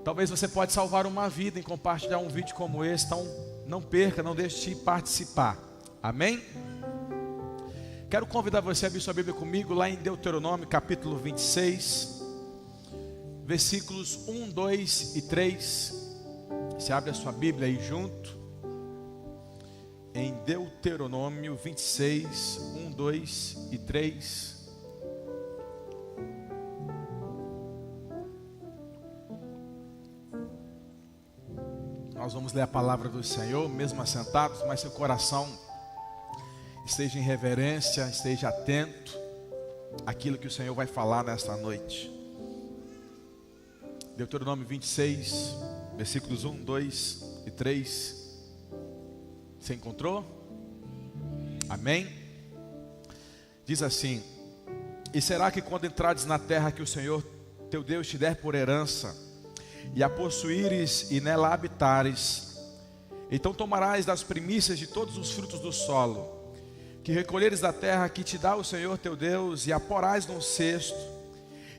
Talvez você pode salvar uma vida em compartilhar um vídeo como esse. Então não perca, não deixe de participar. Amém? Quero convidar você a abrir sua Bíblia comigo lá em Deuteronômio capítulo 26, versículos 1, 2 e 3. Você abre a sua Bíblia aí junto. Em Deuteronômio 26, 1, 2 e 3. Nós vamos ler a palavra do Senhor, mesmo assentados, mas seu coração esteja em reverência, esteja atento àquilo que o Senhor vai falar nesta noite. Deuteronômio 26, versículos 1, 2 e 3. Você encontrou? Amém? Diz assim: E será que quando entrares na terra que o Senhor teu Deus te der por herança, e a possuíres e nela habitares, então tomarás das primícias de todos os frutos do solo, que recolheres da terra que te dá o Senhor teu Deus, e a porás num cesto,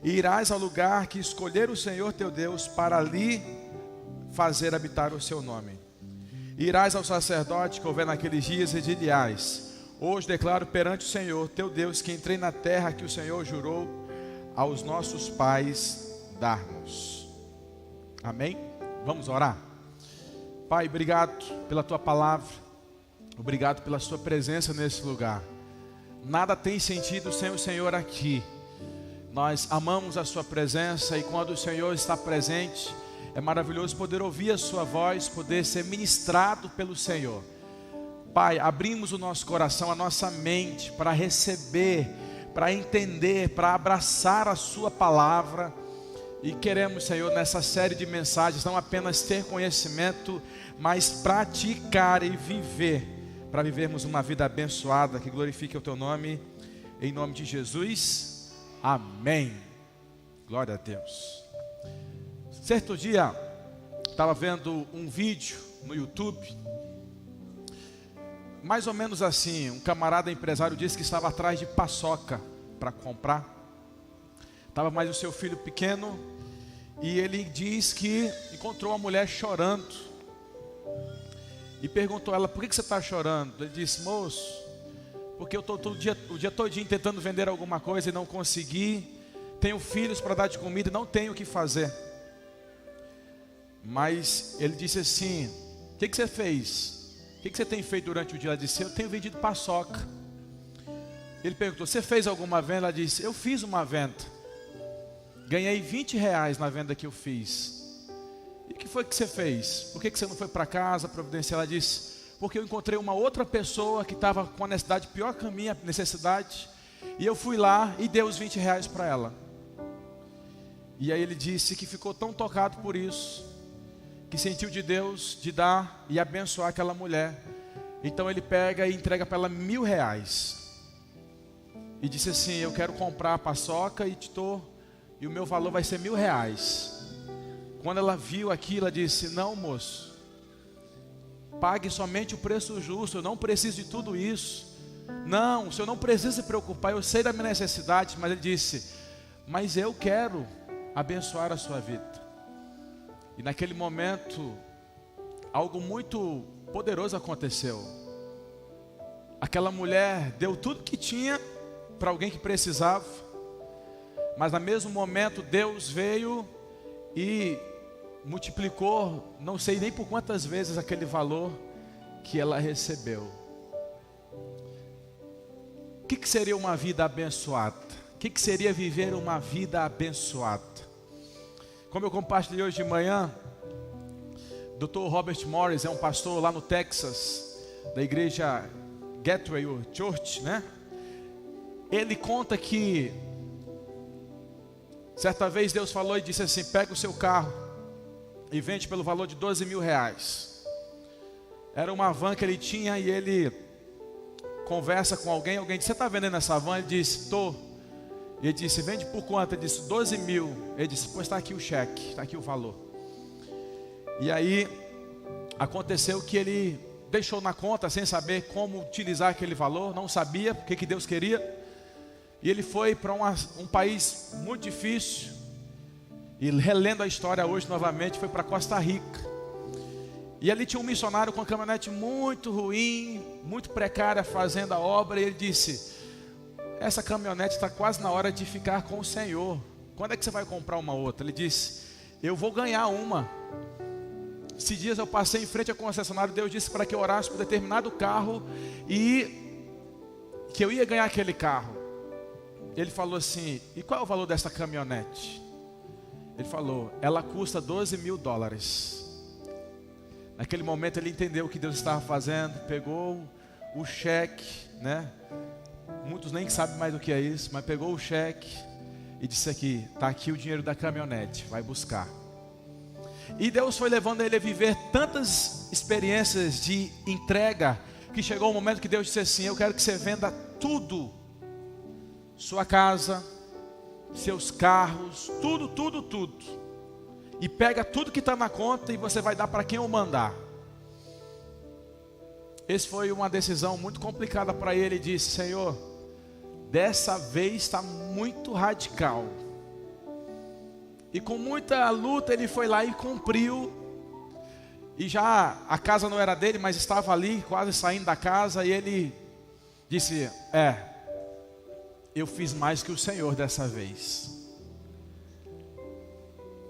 e irás ao lugar que escolher o Senhor teu Deus para ali fazer habitar o seu nome. E irás ao sacerdote que houver naqueles dias e dir-lhe-ás: Hoje declaro perante o Senhor teu Deus que entrei na terra que o Senhor jurou aos nossos pais dar-nos. Amém? Vamos orar? Pai, obrigado pela tua palavra, obrigado pela sua presença nesse lugar. Nada tem sentido sem o Senhor aqui. Nós amamos a sua presença, e quando o Senhor está presente, é maravilhoso poder ouvir a sua voz, poder ser ministrado pelo Senhor. Pai, abrimos o nosso coração, a nossa mente para receber, para entender, para abraçar a sua palavra. E queremos, Senhor, nessa série de mensagens, não apenas ter conhecimento, mas praticar e viver, para vivermos uma vida abençoada, que glorifique o teu nome, em nome de Jesus, amém. Glória a Deus. Certo dia, estava vendo um vídeo no YouTube, mais ou menos assim. Um camarada empresário disse que estava atrás de paçoca para comprar. Estava mais o seu filho pequeno, e ele diz que encontrou uma mulher chorando, e perguntou a ela: por que você está chorando? Ele disse: moço, porque eu estou o dia todinho tentando vender alguma coisa e não consegui, tenho filhos para dar de comida e não tenho o que fazer. Mas ele disse assim: o que você fez? O que você tem feito durante o dia? Ela disse: eu tenho vendido paçoca. Ele perguntou: você fez alguma venda? Ela disse: eu fiz uma venda, ganhei R$20 na venda que eu fiz. E o que foi que você fez? Por que você não foi para casa providenciar? Ela disse: porque eu encontrei uma outra pessoa que estava com a necessidade pior que a minha necessidade, e eu fui lá e dei os R$20 para ela. E aí ele disse que ficou tão tocado por isso, que sentiu de Deus de dar e abençoar aquela mulher. Então ele pega e entrega para ela R$1.000, e disse assim: eu quero comprar a paçoca e o meu valor vai ser R$1.000. Quando ela viu aquilo, ela disse: não, moço, pague somente o preço justo, eu não preciso de tudo isso. Não, o senhor não precisa se preocupar, eu sei da minha necessidade. Mas ele disse: mas eu quero abençoar a sua vida. E naquele momento, algo muito poderoso aconteceu. Aquela mulher deu tudo que tinha para alguém que precisava, mas no mesmo momento Deus veio e multiplicou, não sei nem por quantas vezes, aquele valor que ela recebeu. O que seria uma vida abençoada? O que seria viver uma vida abençoada? Como eu compartilhei hoje de manhã, Dr. Robert Morris é um pastor lá no Texas, da igreja Gateway Church, né? Ele conta que certa vez Deus falou e disse assim: pega o seu carro e vende pelo valor de R$12.000. Era uma van que ele tinha, e ele conversa com alguém disse: você está vendendo essa van? Ele disse: estou. E ele disse: vende por quanto? Ele disse: 12.000. Ele disse: pois está aqui o cheque, está aqui o valor. E aí aconteceu que ele deixou na conta sem saber como utilizar aquele valor, não sabia o que Deus queria. E ele foi para um país muito difícil, E relendo a história hoje novamente, foi para Costa Rica. E ali tinha um missionário com uma caminhonete muito ruim, muito precária, fazendo a obra. E ele disse: essa caminhonete está quase na hora de ficar com o Senhor. Quando é que você vai comprar uma outra? Ele disse: eu vou ganhar uma. Esses dias eu passei em frente ao concessionário. Deus disse para que eu orasse por determinado carro e que eu ia ganhar aquele carro. Ele falou assim: e qual é o valor dessa caminhonete? Ele falou: ela custa $12.000. Naquele momento ele entendeu o que Deus estava fazendo, pegou o cheque, né? Muitos nem sabem mais o que é isso, mas pegou o cheque e disse: aqui, está aqui o dinheiro da caminhonete, vai buscar. E Deus foi levando ele a viver tantas experiências de entrega, que chegou um momento que Deus disse assim: eu quero que você venda tudo, sua casa, seus carros, tudo, e pega tudo que está na conta e você vai dar para quem eu mandar. Essa foi uma decisão muito complicada para ele. Ele disse: Senhor, dessa vez está muito radical. E com muita luta ele foi lá e cumpriu. E já a casa não era dele, mas estava ali quase saindo da casa. E ele disse: eu fiz mais que o Senhor dessa vez.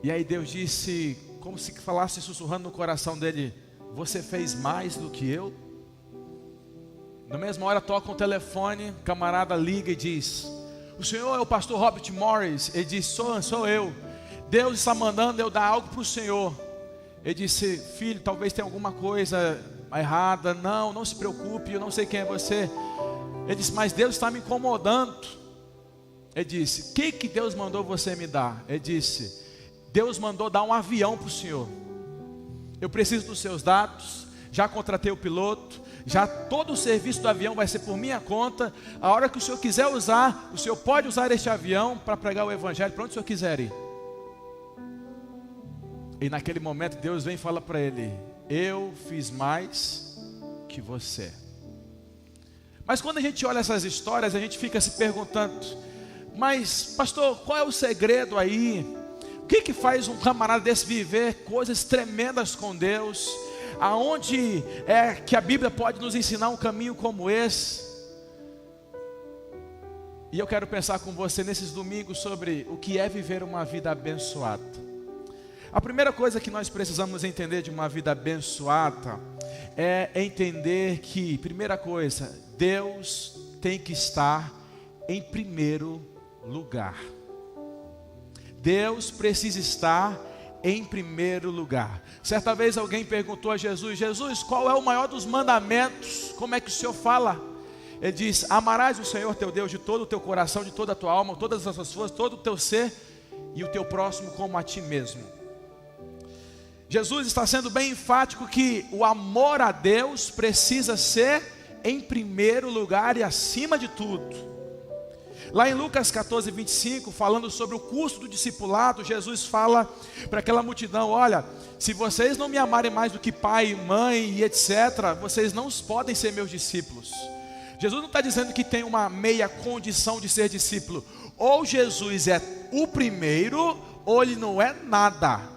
E aí Deus disse, como se falasse sussurrando no coração dele: você fez mais do que eu? Na mesma hora toca um telefone, o camarada liga e diz: o senhor é o pastor Robert Morris? Ele disse: sou eu. Deus está mandando eu dar algo para o senhor. Ele disse: filho, talvez tenha alguma coisa errada. Não se preocupe, eu não sei quem é você. Ele disse: mas Deus está me incomodando. Ele disse: o que Deus mandou você me dar? Ele disse: Deus mandou dar um avião para o senhor. Eu preciso dos seus dados, já contratei o piloto, já todo o serviço do avião vai ser por minha conta. A hora que o senhor quiser usar, o senhor pode usar este avião para pregar o evangelho para onde o senhor quiser ir. E naquele momento Deus vem e fala para ele: eu fiz mais que você. Mas quando a gente olha essas histórias, a gente fica se perguntando: mas pastor, qual é o segredo aí? O que faz um camarada desse viver coisas tremendas com Deus? Aonde é que a Bíblia pode nos ensinar um caminho como esse? E eu quero pensar com você nesses domingos sobre o que é viver uma vida abençoada. A primeira coisa que nós precisamos entender de uma vida abençoada é entender que, primeira coisa, Deus tem que estar em primeiro lugar. Deus precisa estar em primeiro lugar. Certa vez alguém perguntou a Jesus: Jesus, qual é o maior dos mandamentos? Como é que o Senhor fala? Ele diz: amarás o Senhor teu Deus de todo o teu coração, de toda a tua alma, todas as tuas forças, todo o teu ser, e o teu próximo como a ti mesmo. Jesus está sendo bem enfático que o amor a Deus precisa ser em primeiro lugar e acima de tudo. Lá em Lucas 14, 25, falando sobre o custo do discipulado, Jesus fala para aquela multidão: olha, se vocês não me amarem mais do que pai, mãe e etc., vocês não podem ser meus discípulos. Jesus não está dizendo que tem uma meia condição de ser discípulo. Ou Jesus é o primeiro, ou ele não é nada.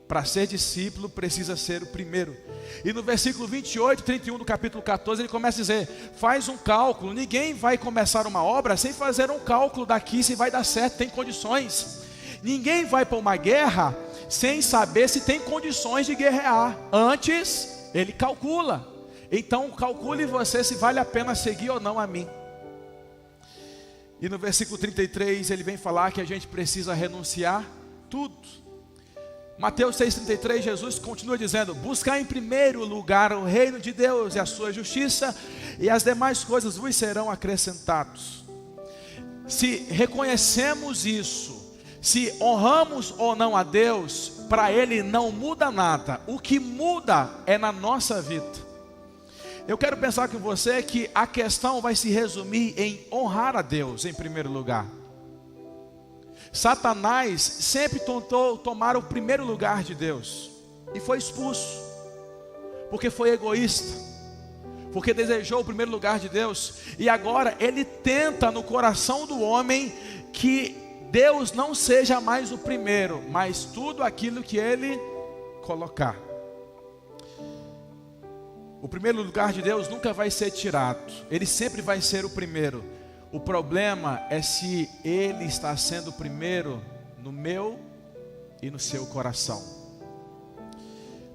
Para ser discípulo precisa ser o primeiro. E no versículo 28, 31 do capítulo 14, ele começa a dizer: faz um cálculo. Ninguém vai começar uma obra sem fazer um cálculo daqui se vai dar certo, tem condições. Ninguém vai para uma guerra sem saber se tem condições de guerrear. Antes, ele calcula. Então calcule você se vale a pena seguir ou não a mim. E no versículo 33 ele vem falar que a gente precisa renunciar tudo. Mateus 6,33, Jesus continua dizendo: buscar em primeiro lugar o reino de Deus e a sua justiça, e as demais coisas vos serão acrescentados. Se reconhecemos isso, se honramos ou não a Deus, para Ele não muda nada. O que muda é na nossa vida. Eu quero pensar com você que a questão vai se resumir em honrar a Deus em primeiro lugar. Satanás sempre tentou tomar o primeiro lugar de Deus e foi expulso, porque foi egoísta, porque desejou o primeiro lugar de Deus. E agora ele tenta no coração do homem que Deus não seja mais o primeiro, mas tudo aquilo que Ele colocar. O primeiro lugar de Deus nunca vai ser tirado, Ele sempre vai ser o primeiro. O problema é se Ele está sendo o primeiro no meu e no seu coração.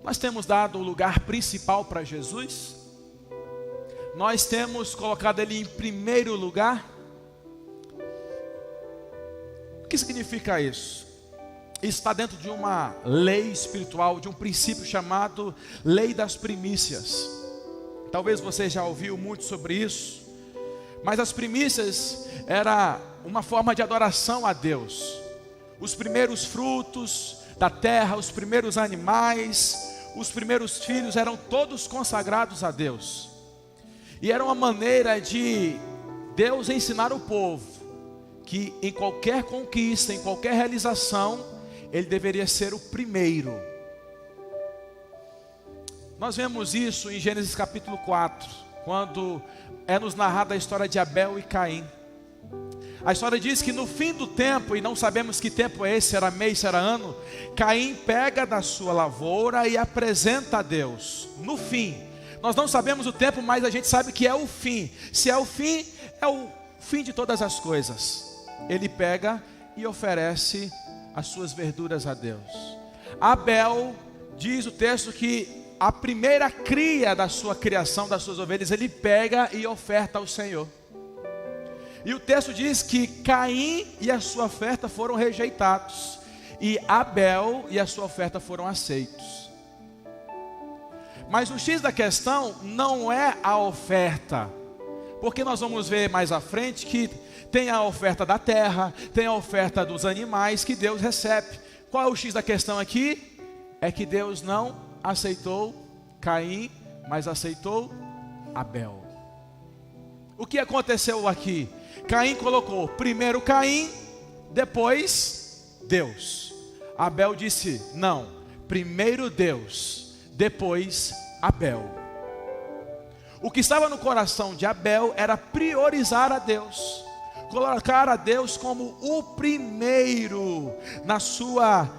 Nós temos dado o lugar principal para Jesus? Nós temos colocado Ele em primeiro lugar? O que significa isso? Isso está dentro de uma lei espiritual, de um princípio chamado lei das primícias. Talvez você já ouviu muito sobre isso, mas as primícias era uma forma de adoração a Deus. Os primeiros frutos da terra, os primeiros animais, os primeiros filhos eram todos consagrados a Deus. E era uma maneira de Deus ensinar o povo que em qualquer conquista, em qualquer realização, Ele deveria ser o primeiro. Nós vemos isso em Gênesis capítulo 4, quando é nos narrada a história de Abel e Caim. A história diz que no fim do tempo, e não sabemos que tempo é esse, se era mês, se era ano, Caim pega da sua lavoura e apresenta a Deus. No fim, nós não sabemos o tempo, mas a gente sabe que é o fim. Se é o fim de todas as coisas. Ele pega e oferece as suas verduras a Deus. Abel, diz o texto que a primeira cria da sua criação, das suas ovelhas, ele pega e oferta ao Senhor. E o texto diz que Caim e a sua oferta foram rejeitados, e Abel e a sua oferta foram aceitos. Mas o X da questão não é a oferta, porque nós vamos ver mais à frente que tem a oferta da terra, tem a oferta dos animais que Deus recebe. Qual é o X da questão aqui? É que Deus não aceitou Caim, mas aceitou Abel. O que aconteceu aqui? Caim colocou primeiro Caim, depois Deus. Abel disse não, primeiro Deus, depois Abel. O que estava no coração de Abel era priorizar a Deus, colocar a Deus como o primeiro na sua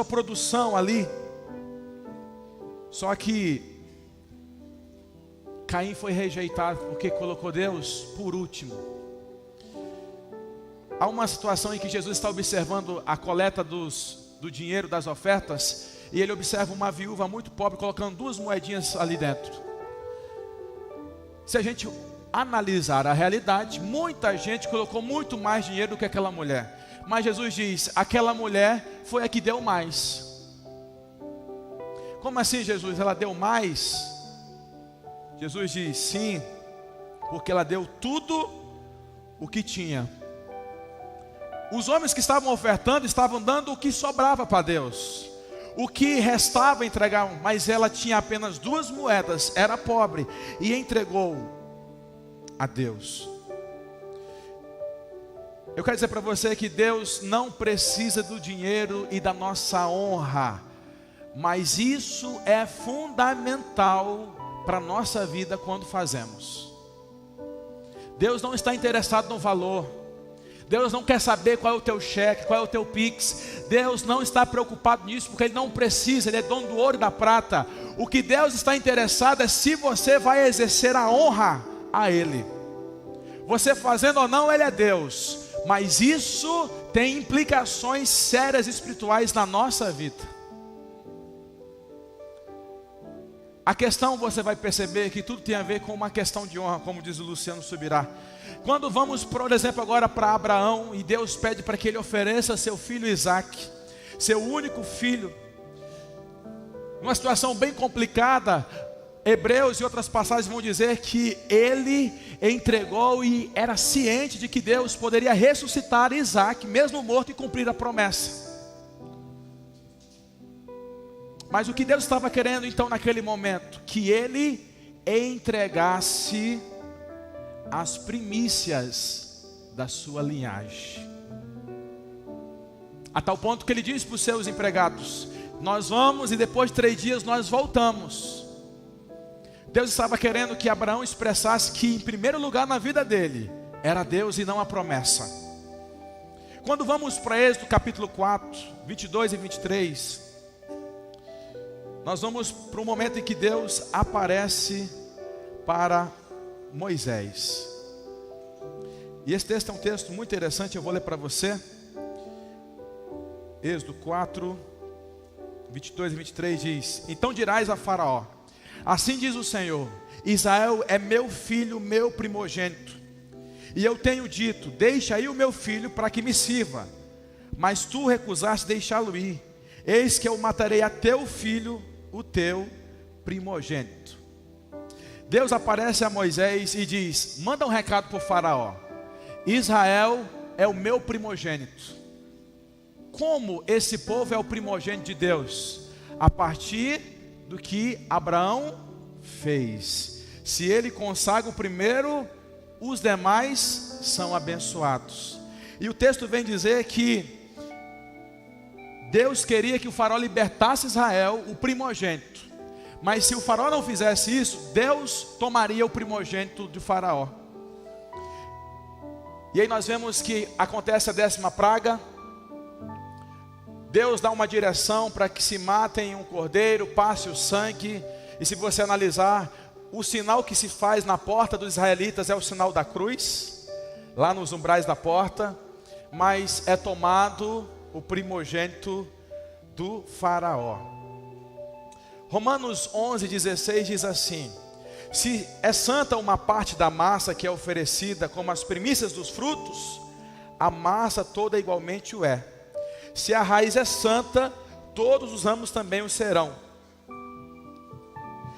produção ali. Só que Caim foi rejeitado porque colocou Deus por último. Há uma situação em que Jesus está observando a coleta do dinheiro, das ofertas, e ele observa uma viúva muito pobre colocando 2 moedinhas ali dentro. Se a gente analisar a realidade, muita gente colocou muito mais dinheiro do que aquela mulher. Mas Jesus diz, aquela mulher foi a que deu mais. Como assim, Jesus? Ela deu mais? Jesus diz, sim, porque ela deu tudo o que tinha. Os homens que estavam ofertando, estavam dando o que sobrava para Deus. O que restava entregar, mas ela tinha apenas 2 moedas, era pobre, e entregou a Deus. Eu quero dizer para você que Deus não precisa do dinheiro e da nossa honra, mas isso é fundamental para a nossa vida quando fazemos. Deus não está interessado no valor. Deus não quer saber qual é o teu cheque, qual é o teu pix. Deus não está preocupado nisso, porque Ele não precisa, Ele é dono do ouro e da prata. O que Deus está interessado é se você vai exercer a honra a Ele. Você fazendo ou não, Ele é Deus. Mas isso tem implicações sérias espirituais na nossa vida. A questão, você vai perceber que tudo tem a ver com uma questão de honra, como diz o Luciano Subirá. Quando vamos, por exemplo, agora para Abraão, e Deus pede para que ele ofereça seu filho Isaque, seu único filho, numa situação bem complicada, Hebreus e outras passagens vão dizer que ele entregou e era ciente de que Deus poderia ressuscitar Isaque, mesmo morto, e cumprir a promessa. Mas o que Deus estava querendo então naquele momento? Que ele entregasse as primícias da sua linhagem. A tal ponto que ele diz para os seus empregados, nós vamos e depois de 3 dias nós voltamos. Deus estava querendo que Abraão expressasse que em primeiro lugar na vida dele era Deus e não a promessa. Quando vamos para Êxodo capítulo 4, 22 e 23, nós vamos para o momento em que Deus aparece para Moisés. E esse texto é um texto muito interessante, eu vou ler para você. Êxodo 4, 22 e 23 diz: Então dirás a Faraó: Assim diz o Senhor, Israel é meu filho, meu primogênito. E eu tenho dito: Deixa aí o meu filho para que me sirva. Mas tu recusaste deixá-lo ir. Eis que eu matarei a teu filho, o teu primogênito. Deus aparece a Moisés e diz: Manda um recado para o Faraó: Israel é o meu primogênito. Como esse povo é o primogênito de Deus? A partir do que Abraão fez. Se ele consagra o primeiro, os demais são abençoados. E o texto vem dizer que Deus queria que o faraó libertasse Israel, o primogênito. Mas se o faraó não fizesse isso, Deus tomaria o primogênito de faraó. E aí nós vemos que acontece a 10ª praga. Deus dá uma direção para que se matem um cordeiro, passe o sangue. E se você analisar, o sinal que se faz na porta dos israelitas é o sinal da cruz, lá nos umbrais da porta. Mas é tomado o primogênito do faraó. Romanos 11:16 diz assim: Se é santa uma parte da massa que é oferecida como as primícias dos frutos, a massa toda igualmente o é. Se a raiz é santa, todos os ramos também o serão.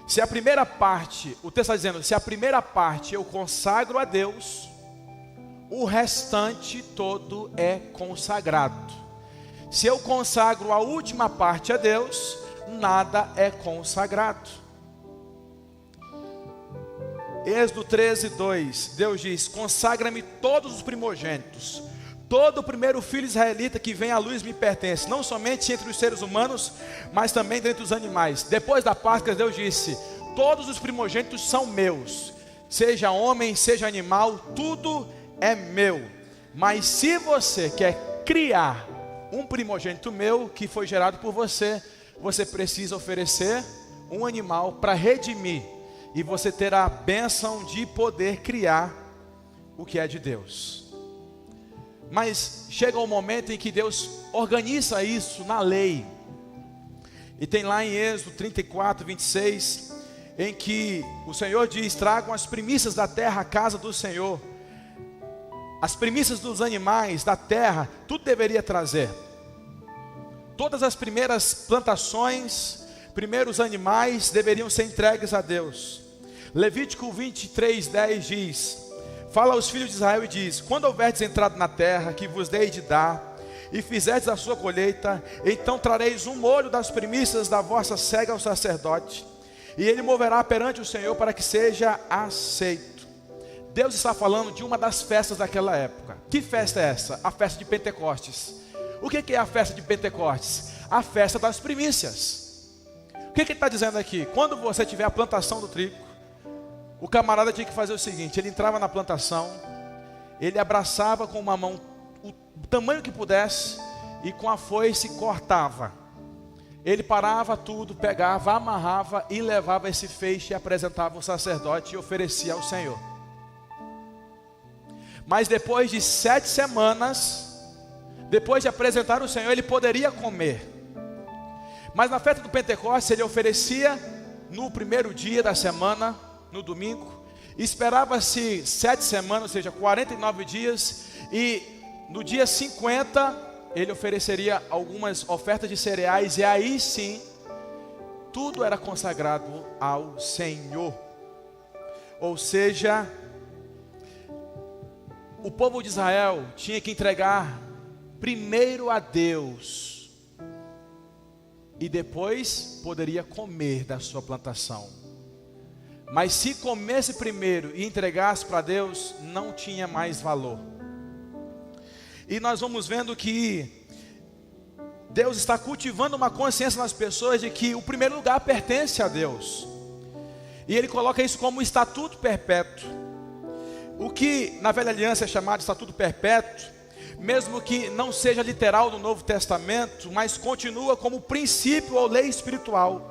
Se a primeira parte, o texto está dizendo, se a primeira parte eu consagro a Deus, o restante todo é consagrado. Se eu consagro a última parte a Deus, nada é consagrado. Êxodo 13:2, Deus diz: Consagra-me todos os primogênitos. Todo o primeiro filho israelita que vem à luz me pertence, não somente entre os seres humanos, mas também dentre os animais. Depois da Páscoa, Deus disse: Todos os primogênitos são meus, seja homem, seja animal, tudo é meu. Mas se você quer criar um primogênito meu, que foi gerado por você, você precisa oferecer um animal para redimir, e você terá a bênção de poder criar o que é de Deus. Mas chega um momento em que Deus organiza isso na lei. E tem lá em Êxodo 34:26, em que o Senhor diz: Tragam as primícias da terra à casa do Senhor. As primícias dos animais, da terra, tudo deveria trazer. Todas as primeiras plantações, primeiros animais deveriam ser entregues a Deus. Levítico 23:10 diz: Fala aos filhos de Israel e diz: Quando houverdes entrado na terra que vos dei de dar, e fizerdes a sua colheita, então trareis um molho das primícias da vossa cega ao sacerdote, e ele moverá perante o Senhor para que seja aceito. Deus está falando de uma das festas daquela época. Que festa é essa? A festa de Pentecostes. O que é a festa de Pentecostes? A festa das primícias. O que ele está dizendo aqui? Quando você tiver a plantação do trigo, o camarada tinha que fazer o seguinte: ele entrava na plantação, ele abraçava com uma mão o tamanho que pudesse, e com a foice cortava. Ele parava tudo, pegava, amarrava e levava esse feixe e apresentava ao sacerdote e oferecia ao Senhor. Mas depois de 7 semanas, depois de apresentar ao Senhor, ele poderia comer. Mas na festa do Pentecostes ele oferecia no primeiro dia da semana, no domingo. Esperava-se 7 semanas, ou seja, 49 dias, e no dia 50 ele ofereceria algumas ofertas de cereais, e aí sim tudo era consagrado ao Senhor. Ou seja, o povo de Israel tinha que entregar primeiro a Deus, e depois poderia comer da sua plantação. Mas se comesse primeiro e entregasse para Deus, não tinha mais valor. E nós vamos vendo que Deus está cultivando uma consciência nas pessoas de que o primeiro lugar pertence a Deus. E Ele coloca isso como estatuto perpétuo. O que na velha aliança é chamado de estatuto perpétuo, mesmo que não seja literal no Novo Testamento, mas continua como princípio ou lei espiritual,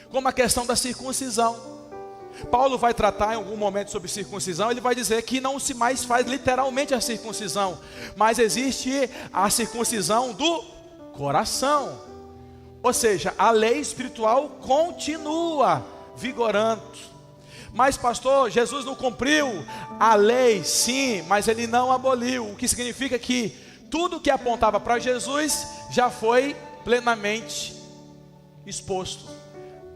como a questão da circuncisão. Paulo vai tratar em algum momento sobre circuncisão. Ele vai dizer que não se mais faz literalmente a circuncisão, mas existe a circuncisão do coração. Ou seja, a lei espiritual continua vigorando. Mas pastor, Jesus não cumpriu a lei, sim, mas ele não aboliu. O que significa que tudo que apontava para Jesus já foi plenamente exposto.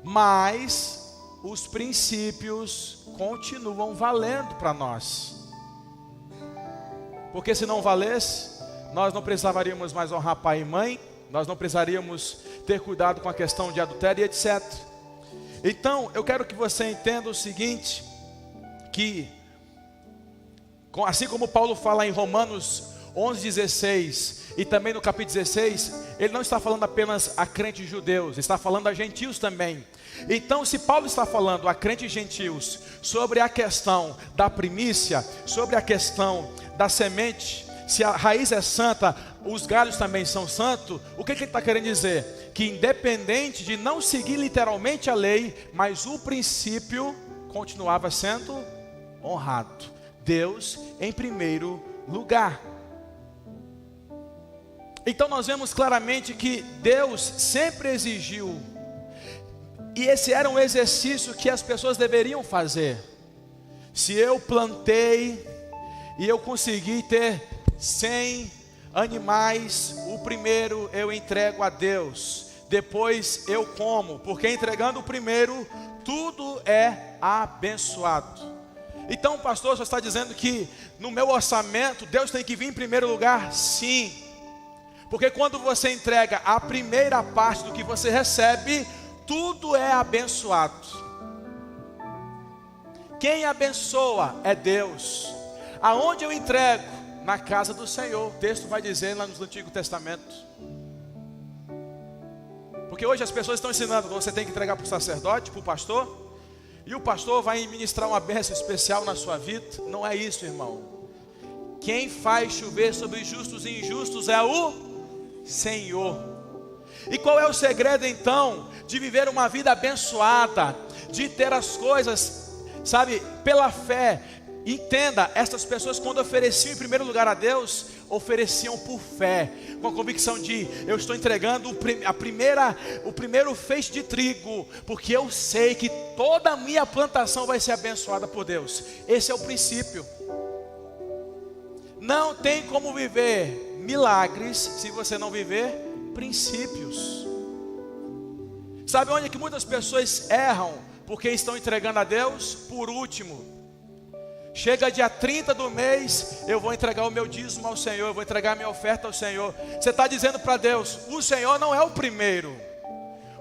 Mas os princípios continuam valendo para nós. Porque se não valesse, nós não precisaríamos mais honrar pai e mãe, nós não precisaríamos ter cuidado com a questão de adultério e etc. Então, eu quero que você entenda o seguinte, que assim como Paulo fala em Romanos 11:16 e também no capítulo 16, ele não está falando apenas a crentes judeus, está falando a gentios também. Então, se Paulo está falando a crentes gentios sobre a questão da primícia, sobre a questão da semente, se a raiz é santa, os galhos também são santos, o que ele está querendo dizer? Que independente de não seguir literalmente a lei, mas o princípio continuava sendo honrado. Deus em primeiro lugar. Então nós vemos claramente que Deus sempre exigiu, e esse era um exercício que as pessoas deveriam fazer. Se eu plantei e eu consegui ter 100 animais, o primeiro eu entrego a Deus, depois eu como, porque entregando o primeiro, tudo é abençoado. Então pastor, você está dizendo que no meu orçamento, Deus tem que vir em primeiro lugar? Sim, porque quando você entrega a primeira parte do que você recebe, tudo é abençoado. Quem abençoa é Deus. Aonde eu entrego? Na casa do Senhor. O texto vai dizer lá no Antigo Testamento. Porque hoje as pessoas estão ensinando que você tem que entregar para o sacerdote, para o pastor, e o pastor vai ministrar uma bênção especial na sua vida. Não é isso, irmão. Quem faz chover sobre justos e injustos é o Senhor. E qual é o segredo então de viver uma vida abençoada, de ter as coisas, sabe, pela fé? Entenda, estas pessoas quando ofereciam em primeiro lugar a Deus, ofereciam por fé, com a convicção de eu estou entregando o primeiro feixe de trigo, porque eu sei que toda a minha plantação vai ser abençoada por Deus. Esse é o princípio. Não tem como viver milagres se você não viver princípios. Sabe onde é que muitas pessoas erram? Porque estão entregando a Deus por último. Chega dia 30 do mês, eu vou entregar o meu dízimo ao Senhor, eu vou entregar a minha oferta ao Senhor. Você está dizendo para Deus, o Senhor não é o primeiro,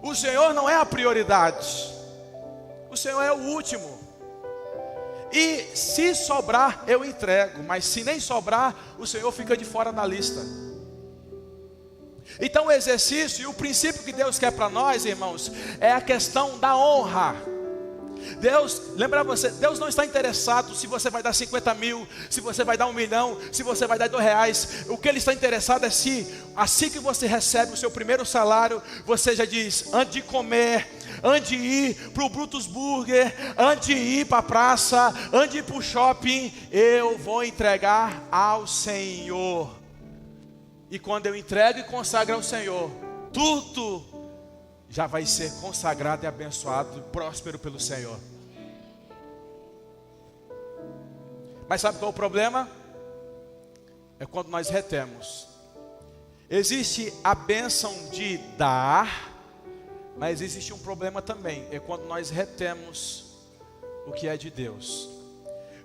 o Senhor não é a prioridade, o Senhor é o último. E se sobrar, eu entrego, mas se nem sobrar, o Senhor fica de fora da lista. Então o exercício e o princípio que Deus quer para nós, irmãos, é a questão da honra. Deus, lembra você, Deus não está interessado se você vai dar 50 mil, se você vai dar 1 milhão, se você vai dar R$2. O que Ele está interessado é se, assim que você recebe o seu primeiro salário, você já diz, antes de comer, antes de ir para o Brutus Burger, antes de ir para a praça, antes de ir para o shopping, eu vou entregar ao Senhor. E quando eu entrego e consagro ao Senhor, tudo já vai ser consagrado e abençoado e próspero pelo Senhor. Mas sabe qual é o problema? É quando nós retemos. Existe a bênção de dar, mas existe um problema também, é quando nós retemos o que é de Deus.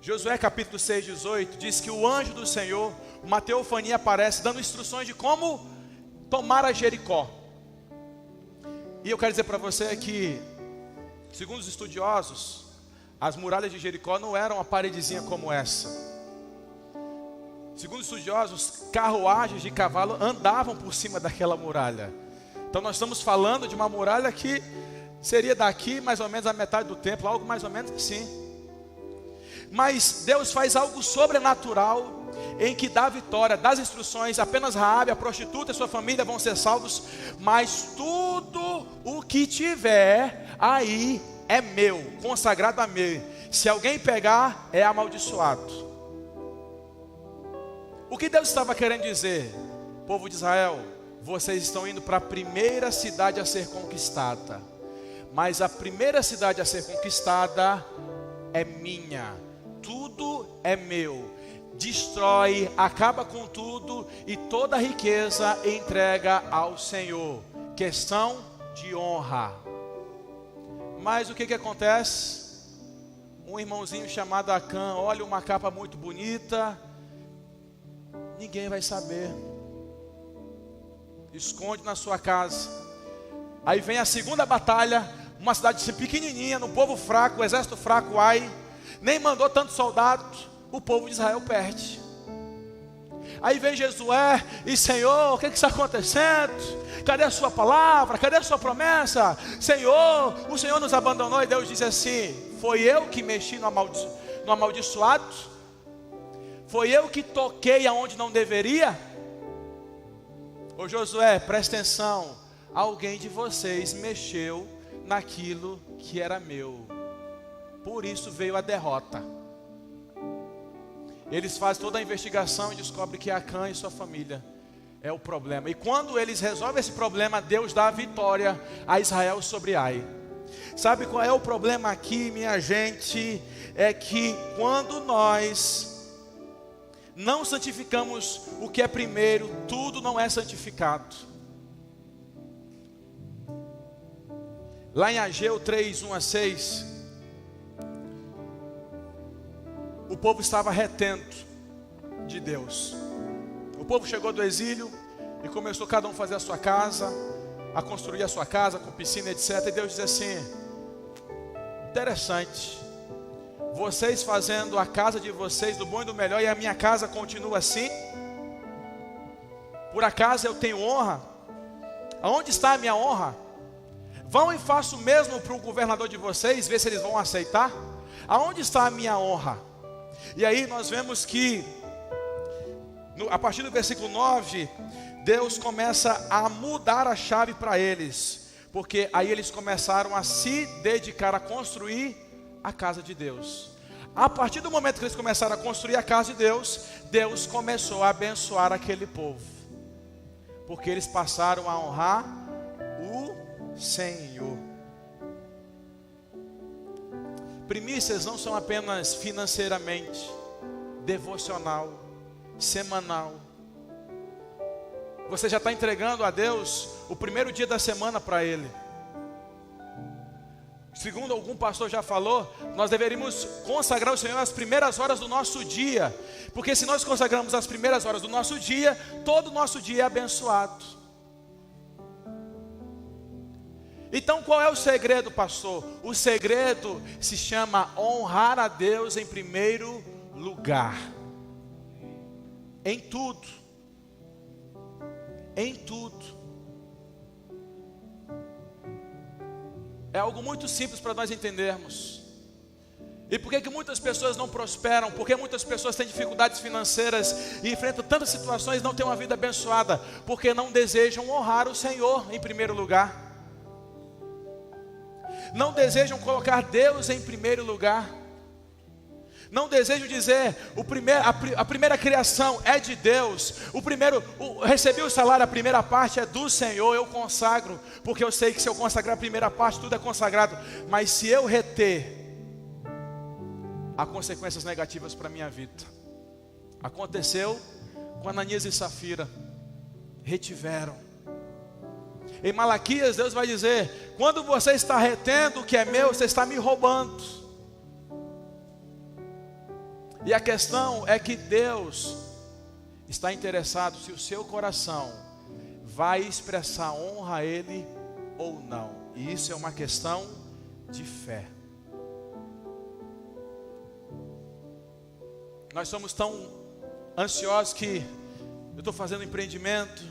Josué capítulo 6:18 diz que o anjo do Senhor, uma teofania aparece dando instruções de como tomar a Jericó. E eu quero dizer para você que, segundo os estudiosos, as muralhas de Jericó não eram uma paredezinha como essa. Segundo os estudiosos, carruagens de cavalo andavam por cima daquela muralha. Então nós estamos falando de uma muralha que seria daqui mais ou menos a metade do templo, algo mais ou menos assim. Mas Deus faz algo sobrenatural em que dá vitória, das instruções, apenas Raabe, a prostituta e sua família vão ser salvos, mas tudo o que tiver aí é meu, consagrado a mim. Se alguém pegar, é amaldiçoado. O que Deus estava querendo dizer? Povo de Israel, vocês estão indo para a primeira cidade a ser conquistada, mas a primeira cidade a ser conquistada é minha, tudo é meu. Destrói, acaba com tudo e toda a riqueza entrega ao Senhor. Questão de honra. Mas o que acontece? Um irmãozinho chamado Acã olha uma capa muito bonita, ninguém vai saber, esconde na sua casa. Aí vem a segunda batalha, uma cidade pequenininha, no povo fraco, o exército fraco, Ai, nem mandou tantos soldados. O povo de Israel perde. Aí vem Josué e Senhor, o que está acontecendo? Cadê a sua palavra? Cadê a sua promessa? Senhor, o Senhor nos abandonou. E Deus diz assim: foi eu que mexi no amaldiçoado? Foi eu que toquei aonde não deveria? Ô Josué, presta atenção, alguém de vocês mexeu naquilo que era meu, por isso veio a derrota. Eles fazem toda a investigação e descobrem que Acã e sua família é o problema. E quando eles resolvem esse problema, Deus dá a vitória a Israel sobre Ai. Sabe qual é o problema aqui, minha gente? É que quando nós não santificamos o que é primeiro, tudo não é santificado. Lá em Ageu 3, 1-6, o povo estava retendo de Deus. O povo chegou do exílio e começou cada um a fazer a sua casa, a construir a sua casa com piscina, etc. E Deus diz assim: interessante, vocês fazendo a casa de vocês do bom e do melhor, e a minha casa continua assim? Por acaso eu tenho honra? Aonde está a minha honra? Vão e façam o mesmo para o governador de vocês, ver se eles vão aceitar. Aonde está a minha honra? E aí nós vemos que a partir do versículo 9, Deus começa a mudar a chave para eles, porque aí eles começaram a se dedicar a construir a casa de Deus. A partir do momento que eles começaram a construir a casa de Deus, Deus começou a abençoar aquele povo, porque eles passaram a honrar o Senhor. Primícias não são apenas financeiramente, devocional, semanal. Você já está entregando a Deus o primeiro dia da semana para Ele. Segundo algum pastor já falou, nós deveríamos consagrar o Senhor as primeiras horas do nosso dia, porque se nós consagramos as primeiras horas do nosso dia, todo o nosso dia é abençoado. Então qual é o segredo, pastor? O segredo se chama honrar a Deus em primeiro lugar. Em tudo. Em tudo. É algo muito simples para nós entendermos. E por que muitas pessoas não prosperam? Por que muitas pessoas têm dificuldades financeiras e enfrentam tantas situações e não têm uma vida abençoada? Porque não desejam honrar o Senhor em primeiro lugar. Não desejam colocar Deus em primeiro lugar. Não desejam dizer, a primeira criação é de Deus. Recebi o salário, a primeira parte é do Senhor, eu consagro. Porque eu sei que se eu consagrar a primeira parte, tudo é consagrado. Mas se eu reter, há consequências negativas para a minha vida. Aconteceu com Ananias e Safira. Retiveram. Em Malaquias, Deus vai dizer: quando você está retendo o que é meu, você está me roubando. E a questão é que Deus está interessado se o seu coração vai expressar honra a Ele ou não. E isso é uma questão de fé. Nós somos tão ansiosos que eu estou fazendo um empreendimento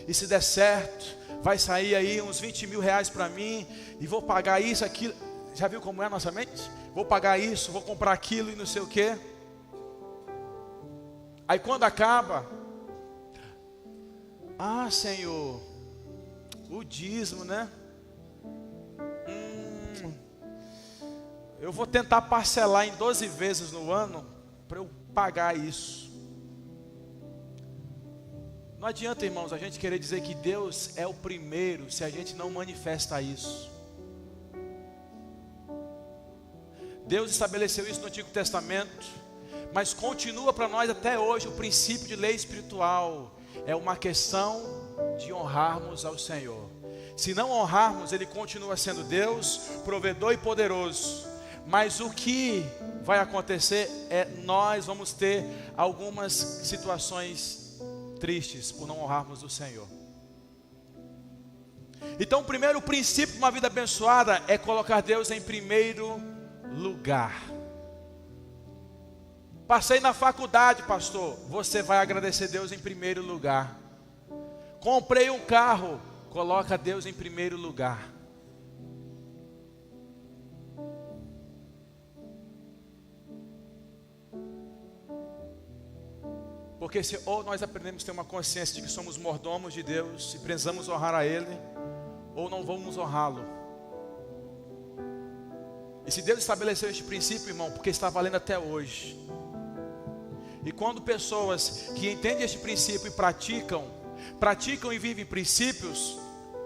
e se der certo, vai sair aí uns 20 mil reais para mim e vou pagar isso, aquilo. Já viu como é a nossa mente? Vou pagar isso, vou comprar aquilo e não sei o que. Aí quando acaba, Senhor, o dízimo, né? Eu vou tentar parcelar em 12 vezes no ano para eu pagar isso. Não adianta, irmãos, a gente querer dizer que Deus é o primeiro se a gente não manifesta isso. Deus estabeleceu isso no Antigo Testamento, mas continua para nós até hoje o princípio de lei espiritual. É uma questão de honrarmos ao Senhor. Se não honrarmos, Ele continua sendo Deus, provedor e poderoso. Mas o que vai acontecer é nós vamos ter algumas situações tristes por não honrarmos o Senhor. Então o primeiro princípio de uma vida abençoada é colocar Deus em primeiro lugar. Passei na faculdade, pastor, você vai agradecer Deus em primeiro lugar. Comprei um carro, coloca Deus em primeiro lugar. Porque se ou nós aprendemos a ter uma consciência de que somos mordomos de Deus e precisamos honrar a Ele, ou não vamos honrá-lo. E se Deus estabeleceu este princípio, irmão, porque está valendo até hoje. E quando pessoas que entendem este princípio e praticam e vivem princípios,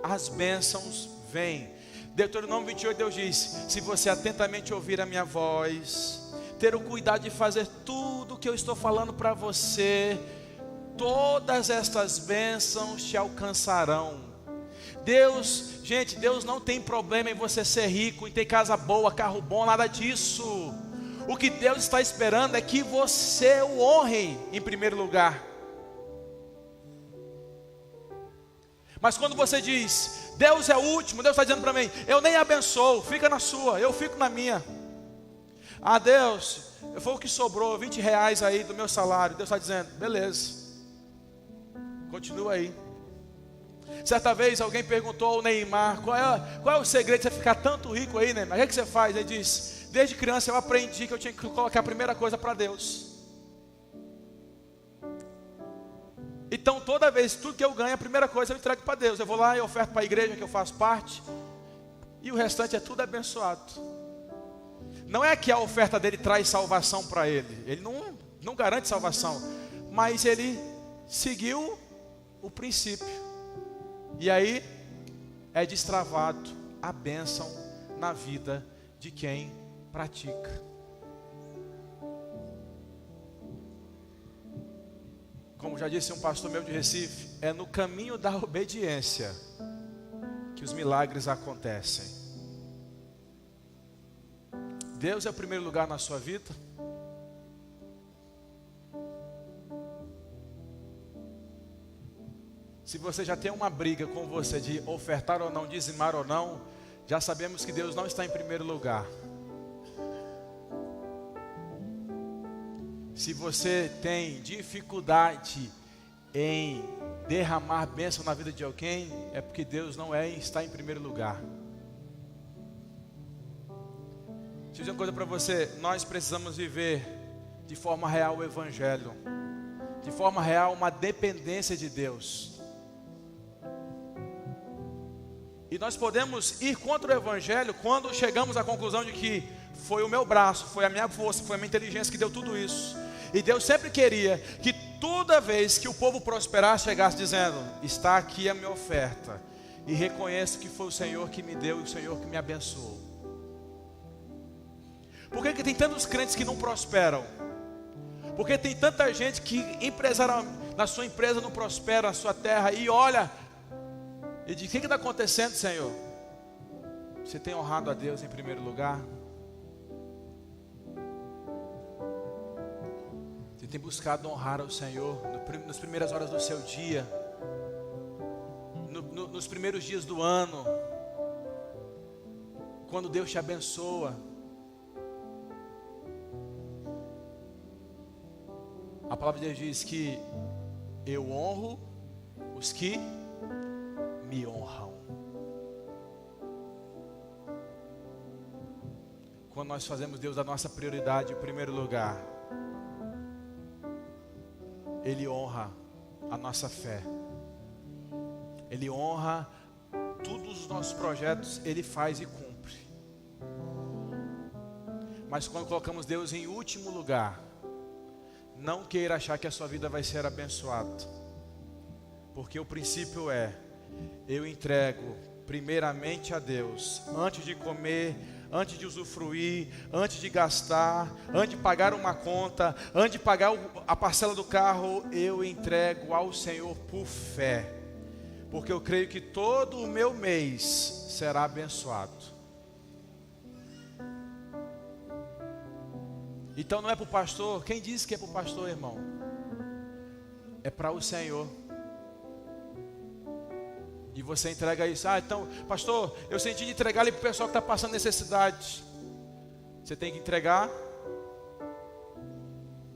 as bênçãos vêm. Deuteronômio 28, Deus diz: se você atentamente ouvir a minha voz, ter o cuidado de fazer tudo o que eu estou falando para você, todas estas bênçãos te alcançarão. Deus, gente, Deus não tem problema em você ser rico, em ter casa boa, carro bom, nada disso. O que Deus está esperando é que você o honre em primeiro lugar. Mas quando você diz, Deus é o último, Deus está dizendo para mim, eu nem abençoo, fica na sua, eu fico na minha. Deus, foi o que sobrou, 20 reais aí do meu salário. Deus está dizendo, beleza, continua aí. Certa vez alguém perguntou ao Neymar, qual é o segredo de você ficar tanto rico aí, Neymar? O que você faz? Ele disse, desde criança eu aprendi que eu tinha que colocar a primeira coisa para Deus. Então toda vez, tudo que eu ganho, a primeira coisa eu entrego para Deus. Eu vou lá e oferto para a igreja que eu faço parte, e o restante é tudo abençoado. Não é que a oferta dele traz salvação para ele. Ele não garante salvação. Mas ele seguiu o princípio. E aí é destravado a bênção na vida de quem pratica. Como já disse um pastor meu de Recife, é no caminho da obediência que os milagres acontecem. Deus é o primeiro lugar na sua vida? Se você já tem uma briga com você de ofertar ou não, dizimar ou não, já sabemos que Deus não está em primeiro lugar. Se você tem dificuldade em derramar bênção na vida de alguém, é porque Deus não está em primeiro lugar. Deixa eu dizer uma coisa para você, nós precisamos viver de forma real o Evangelho, de forma real uma dependência de Deus. E nós podemos ir contra o Evangelho quando chegamos à conclusão de que foi o meu braço, foi a minha força, foi a minha inteligência que deu tudo isso. E Deus sempre queria que toda vez que o povo prosperasse, chegasse dizendo, está aqui a minha oferta, e reconheço que foi o Senhor que me deu e o Senhor que me abençoou. Por que tem tantos crentes que não prosperam? Porque tem tanta gente que na sua empresa não prospera, na sua terra, e olha, e diz, o que está acontecendo, Senhor? Você tem honrado a Deus em primeiro lugar? Você tem buscado honrar ao Senhor nas primeiras horas do seu dia, nos primeiros dias do ano, quando Deus te abençoa? A palavra de Deus diz que eu honro os que me honram. Quando nós fazemos Deus a nossa prioridade em primeiro lugar, Ele honra a nossa fé. Ele honra todos os nossos projetos, Ele faz e cumpre. Mas quando colocamos Deus em último lugar, não queira achar que a sua vida vai ser abençoada. Porque o princípio é: eu entrego primeiramente a Deus, antes de comer, antes de usufruir, antes de gastar, antes de pagar uma conta, antes de pagar a parcela do carro, eu entrego ao Senhor por fé. Porque eu creio que todo o meu mês será abençoado. Então não é para o pastor. Quem disse que é para o pastor, irmão? É para o Senhor. E você entrega isso. Então, pastor, eu senti de entregar ali para o pessoal que está passando necessidade. Você tem que entregar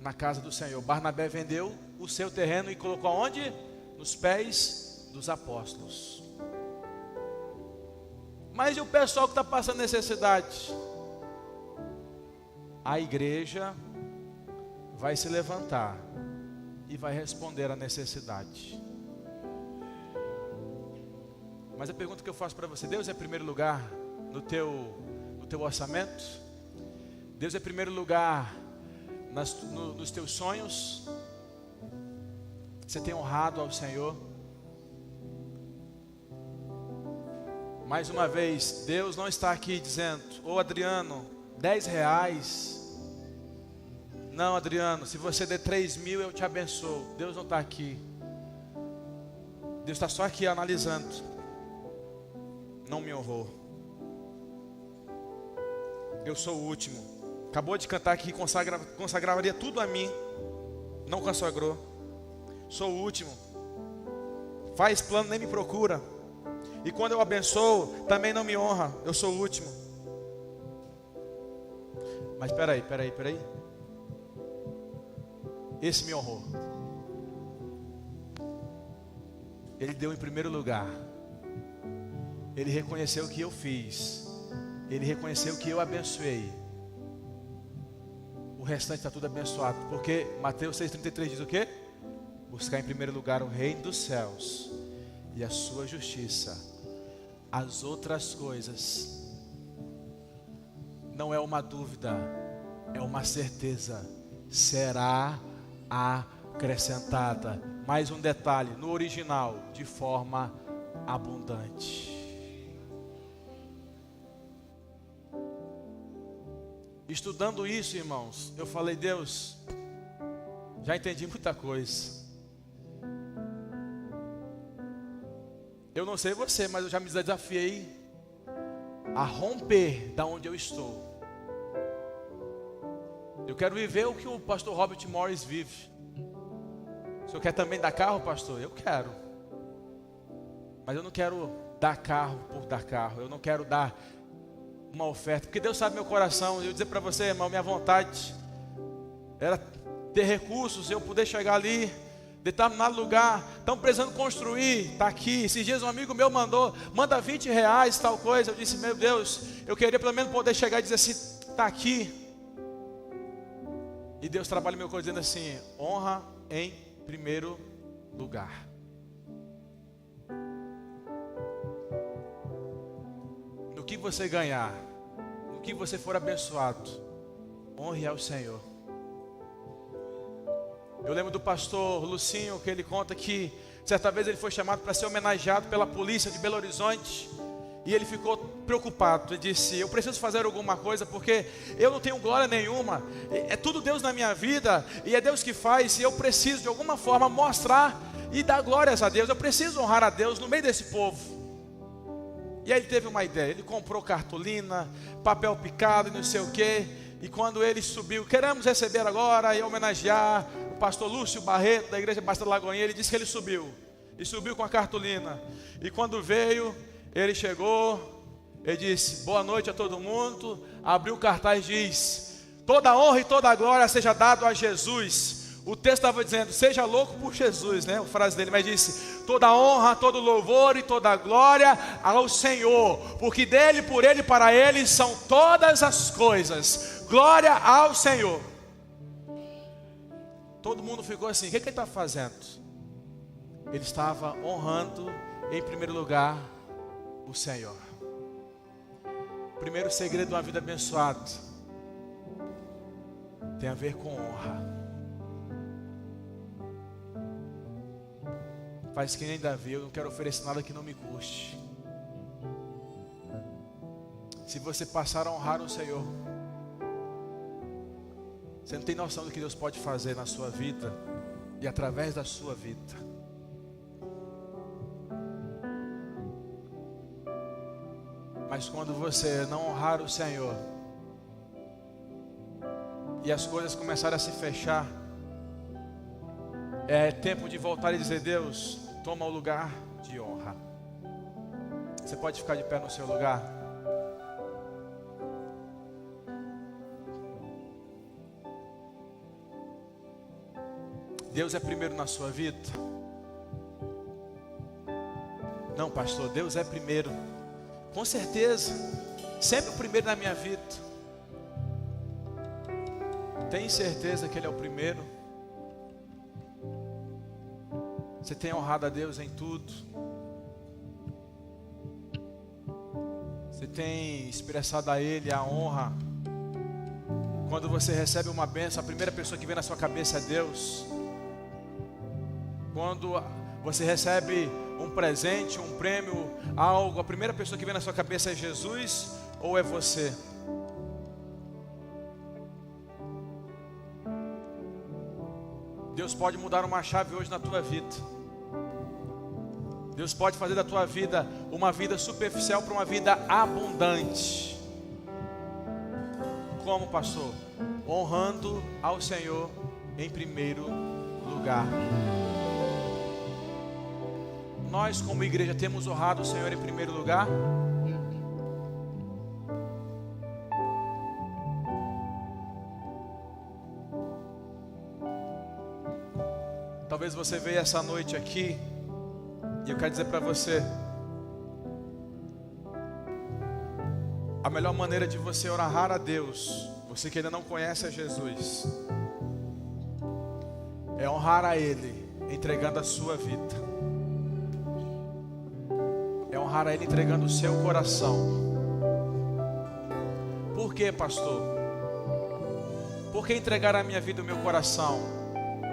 na casa do Senhor. Barnabé vendeu o seu terreno e colocou aonde? Nos pés dos apóstolos. Mas e o pessoal que está passando necessidade? A igreja vai se levantar e vai responder à necessidade. Mas a pergunta que eu faço para você: Deus é primeiro lugar no teu orçamento? Deus é primeiro lugar nos teus sonhos? Você tem honrado ao Senhor? Mais uma vez, Deus não está aqui dizendo: ô Adriano, 10 reais. Não, Adriano, se você der 3.000 eu te abençoo. Deus não está aqui. Deus está só aqui analisando. Não me honrou. Eu sou o último. Acabou de cantar aqui, consagraria tudo a mim. Não consagrou. Sou o último. Faz plano, nem me procura. E quando eu abençoo, também não me honra. Eu sou o último. Mas peraí. Esse me honrou. Ele deu em primeiro lugar. Ele reconheceu o que eu fiz. Ele reconheceu que eu abençoei. O restante está tudo abençoado. Porque Mateus 6,33 diz o quê? Buscar em primeiro lugar o reino dos céus e a sua justiça. As outras coisas não é uma dúvida, é uma certeza. Será acrescentada. Mais um detalhe, no original, de forma abundante. Estudando isso, irmãos, eu falei: Deus, já entendi muita coisa. Eu não sei você, mas eu já me desafiei a romper da onde eu estou. Eu quero viver o que o pastor Robert Morris vive. O senhor quer também dar carro, pastor? Eu quero. Mas eu não quero dar carro por dar carro. Eu não quero dar uma oferta, porque Deus sabe meu coração. Eu dizer para você, irmão, minha vontade era ter recursos, eu poder chegar ali, determinado lugar, estão precisando construir, está aqui. Esses dias um amigo meu manda 20 reais, tal coisa. Eu disse: meu Deus, eu queria pelo menos poder chegar e dizer assim: está aqui. E Deus trabalha no meu coração dizendo assim: honra em primeiro lugar. No que você ganhar, no que você for abençoado, honre ao Senhor. Eu lembro do pastor Lucinho, que ele conta que certa vez ele foi chamado para ser homenageado pela polícia de Belo Horizonte. E ele ficou preocupado. Ele disse: eu preciso fazer alguma coisa, porque eu não tenho glória nenhuma. É tudo Deus na minha vida, e é Deus que faz. E eu preciso de alguma forma mostrar e dar glórias a Deus. Eu preciso honrar a Deus no meio desse povo. E aí ele teve uma ideia. Ele comprou cartolina, papel picado e não sei o que. E quando ele subiu: queremos receber agora e homenagear o pastor Lúcio Barreto, da igreja Basta Lagoinha. Ele disse que ele subiu. E subiu com a cartolina. E quando veio, ele chegou, ele disse: boa noite a todo mundo. Abriu o cartaz e diz: toda honra e toda glória seja dado a Jesus. O texto estava dizendo: seja louco por Jesus, né? A frase dele, mas disse: toda honra, todo louvor e toda glória ao Senhor, porque dele, por ele e para ele são todas as coisas. Glória ao Senhor. Todo mundo ficou assim: o que ele está fazendo? Ele estava honrando em primeiro lugar o Senhor. O primeiro segredo de uma vida abençoada tem a ver com honra. Faz que nem Davi: eu não quero oferecer nada que não me custe. Se você passar a honrar o Senhor, você não tem noção do que Deus pode fazer na sua vida e através da sua vida. Mas quando você não honrar o Senhor e as coisas começarem a se fechar, é tempo de voltar e dizer: Deus, toma o lugar de honra. Você pode ficar de pé no seu lugar? Deus é primeiro na sua vida? Não, pastor, Deus é primeiro. Com certeza, sempre o primeiro na minha vida. Tem certeza que Ele é o primeiro? Você tem honrado a Deus em tudo? Você tem expressado a Ele a honra? Quando você recebe uma bênção, a primeira pessoa que vem na sua cabeça é Deus. Quando você recebe um presente, um prêmio, algo, a primeira pessoa que vem na sua cabeça é Jesus ou é você? Deus pode mudar uma chave hoje na tua vida. Deus pode fazer da tua vida uma vida superficial para uma vida abundante. Como, pastor? Honrando ao Senhor em primeiro lugar. Nós, como igreja, temos honrado o Senhor em primeiro lugar? Talvez você veja essa noite aqui e eu quero dizer para você: a melhor maneira de você honrar a Deus, você que ainda não conhece a Jesus, é honrar a Ele entregando a sua vida. É honrar a Ele entregando o seu coração. Por quê, pastor? Por que entregar a minha vida e o meu coração?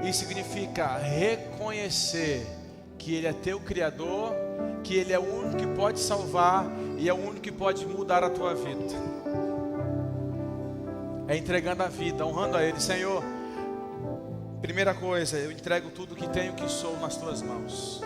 Isso significa reconhecer que Ele é teu Criador, que Ele é o único que pode salvar e é o único que pode mudar a tua vida. É entregando a vida, honrando a Ele. Senhor, primeira coisa, eu entrego tudo que tenho, que sou nas tuas mãos.